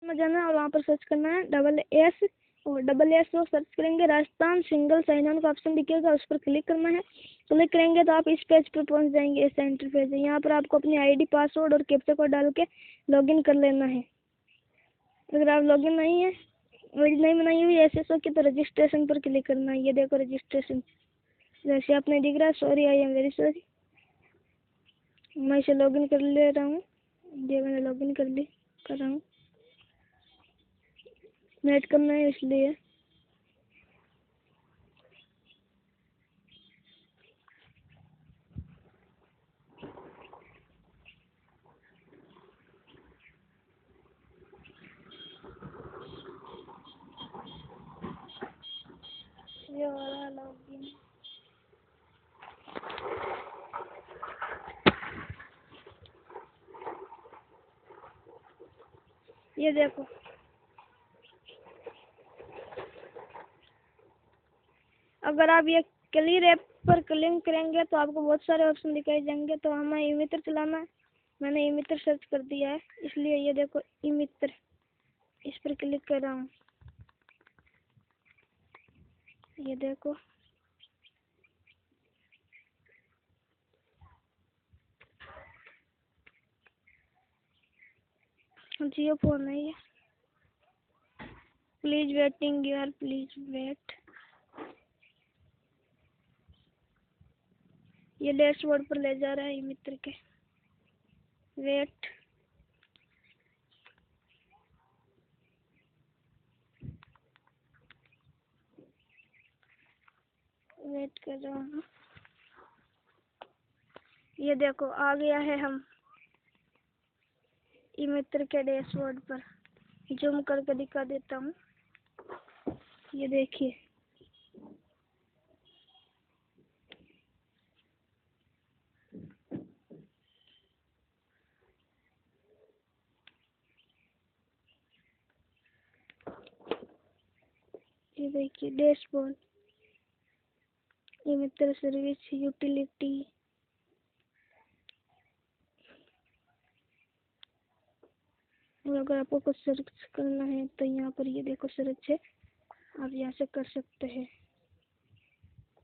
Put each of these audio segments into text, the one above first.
में जाना है और वहाँ पर सर्च करना है SS और SS को सर्च करेंगे राजस्थान सिंगल साइन ऑन का ऑप्शन दिखेगा, उस पर क्लिक करना है। क्लिक करेंगे तो आप इस पेज पर पहुँच जाएंगे। ऐसा इंटरफेस है। यहाँ पर आपको अपनी ID पासवर्ड और कैप्चा कोड डाल के लॉगिन कर लेना है। अगर आप लॉगिन नहीं है नहीं बनाई हुई SSO की तो रजिस्ट्रेशन पर क्लिक करना है। ये देखो रजिस्ट्रेशन जैसे आपने दिख रहा है। Sorry, I am very sorry. मैं इसे लॉगिन कर ले रहा हूँ। ये मैंने लॉगिन कर रहा हूँ। नेट करना है इसलिए। ये हो रहा है लॉगिन। ये देखो अगर आप ये क्लियर ऐप पर क्लिक करेंगे तो आपको बहुत सारे ऑप्शन दिखाई देंगे। तो हमें इमित्र चलाना है। मैंने इमित्र सर्च कर दिया है इसलिए ये देखो इमित्र, इस पर क्लिक कर रहा हूँ। ये देखो जियो फोन है ये। प्लीज वेटिंग यार, प्लीज वेट। ये डैशबोर्ड पर ले जा रहा है मित्र के। वेट वेट कर रहा हूँ। ये देखो आ गया है हम मित्र के डैशबोर्ड पर। जूम करके दिखा देता हूँ। ये देखिए ये देखिए डैशबोर्ड, मित्र सर्विस, यूटिलिटी। अगर आपको कुछ सर्च करना है तो यहाँ पर ये देखो सर्च है, आप यहाँ से कर सकते हैं।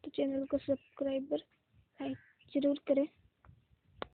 तो चैनल को सब्सक्राइबर जरूर करें।